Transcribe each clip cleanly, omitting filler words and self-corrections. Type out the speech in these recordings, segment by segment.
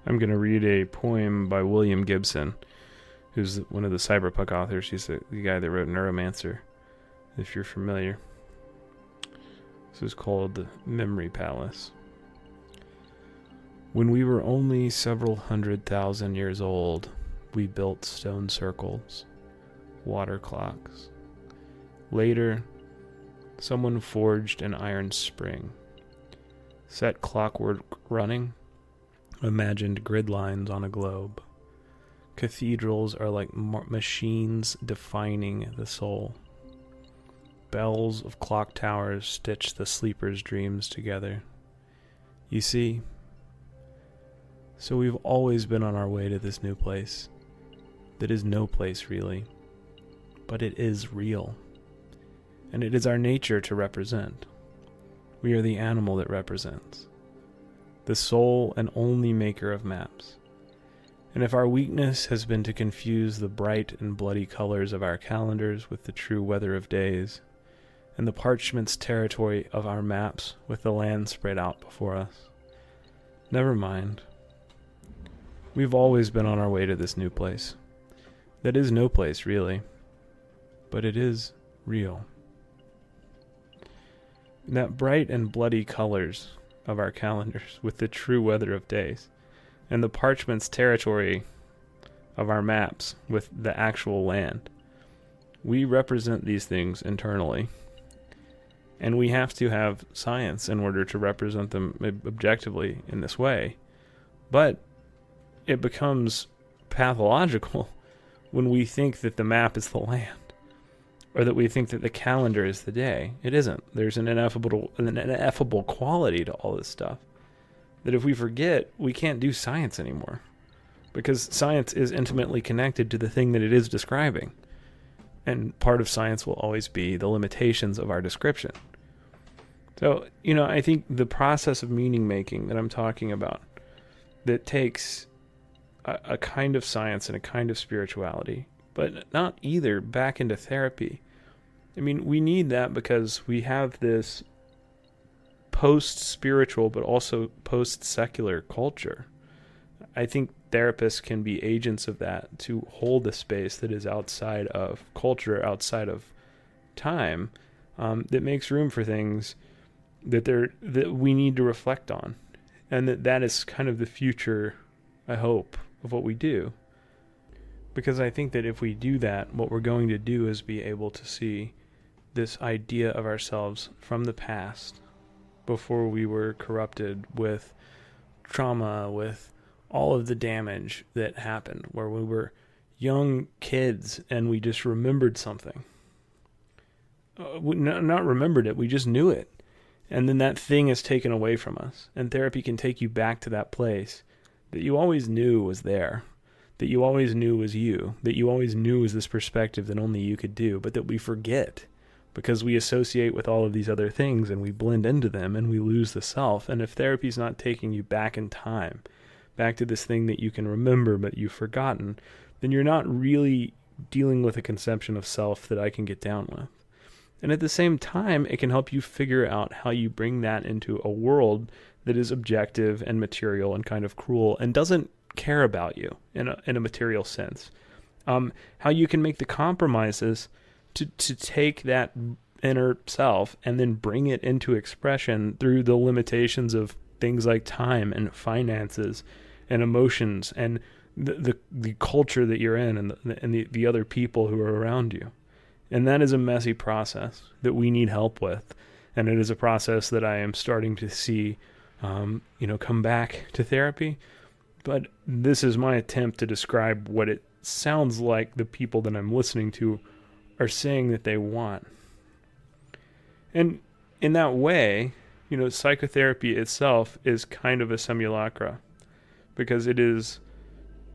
I'm going to read a poem by William Gibson, who's one of the cyberpunk authors. He's the guy that wrote Neuromancer, if you're familiar. This is called The Memory Palace. When we were only several 100,000 years old, we built stone circles, water clocks. Later, someone forged an iron spring, set clockwork running, imagined grid lines on a globe. Cathedrals are like machines defining the soul. Bells of clock towers stitch the sleeper's dreams together. You see, so we've always been on our way to this new place. That is no place really, but it is real. And it is our nature to represent. We are the animal that represents. The sole and only maker of maps. And if our weakness has been to confuse the bright and bloody colors of our calendars with the true weather of days, and the parchment's territory of our maps with the land spread out before us, never mind. We've always been on our way to this new place. That is no place, really, but it is real. And that bright and bloody colors of our calendars with the true weather of days, and the parchment's territory of our maps with the actual land. We represent these things internally, and we have to have science in order to represent them objectively in this way. But it becomes pathological when we think that the map is the land, or that we think that the calendar is the day. It isn't. There's an ineffable quality to all this stuff that if we forget, we can't do science anymore, because science is intimately connected to the thing that it is describing. And part of science will always be the limitations of our description. So, I think the process of meaning making that I'm talking about, that takes a kind of science and a kind of spirituality, but not either, back into therapy. We need that because we have this post-spiritual but also post-secular culture. I think therapists can be agents of that, to hold a space that is outside of culture, outside of time, that makes room for things that we need to reflect on. And that is kind of the future, I hope, of what we do. Because I think that if we do that, what we're going to do is be able to see this idea of ourselves from the past, before we were corrupted with trauma, with all of the damage that happened, where we were young kids and we just remembered something. Not remembered it, we just knew it. And then that thing is taken away from us. And therapy can take you back to that place that you always knew was there, that you always knew was you, that you always knew was this perspective that only you could do, but that we forget because we associate with all of these other things and we blend into them and we lose the self. And if therapy's not taking you back in time, back to this thing that you can remember but you've forgotten, then you're not really dealing with a conception of self that I can get down with. And at the same time, it can help you figure out how you bring that into a world that is objective and material and kind of cruel and doesn't care about you in a material sense. How you can make the compromises to take that inner self and then bring it into expression through the limitations of things like time and finances and emotions and the culture that you're in and the other people who are around you. And that is a messy process that we need help with. And it is a process that I am starting to see, come back to therapy. But this is my attempt to describe what it sounds like the people that I'm listening to are saying that they want. And in that way, psychotherapy itself is kind of a simulacra, because it is,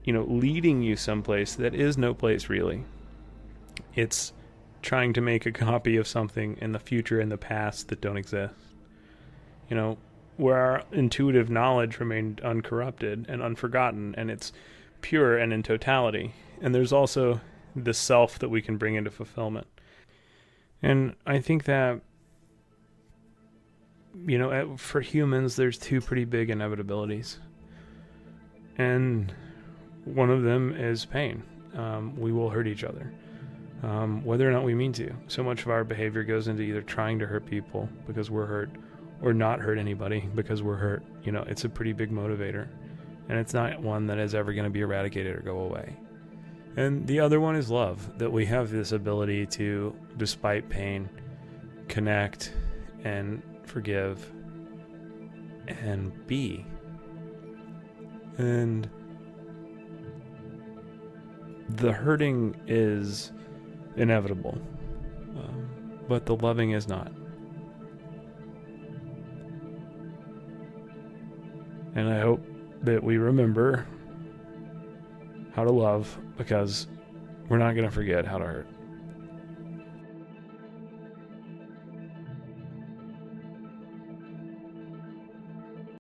leading you someplace that is no place really. It's trying to make a copy of something in the future and the past that don't exist. Where our intuitive knowledge remained uncorrupted and unforgotten, and it's pure and in totality. And there's also the self that we can bring into fulfillment. And I think that, for humans, there's two pretty big inevitabilities. And one of them is pain. We will hurt each other, whether or not we mean to. So much of our behavior goes into either trying to hurt people because we're hurt, or not hurt anybody because we're hurt. It's a pretty big motivator, and it's not one that is ever going to be eradicated or go away. And the other one is love, that we have this ability to, despite pain, connect and forgive and be. And the hurting is inevitable, but the loving is not. And I hope that we remember how to love, because we're not going to forget how to hurt.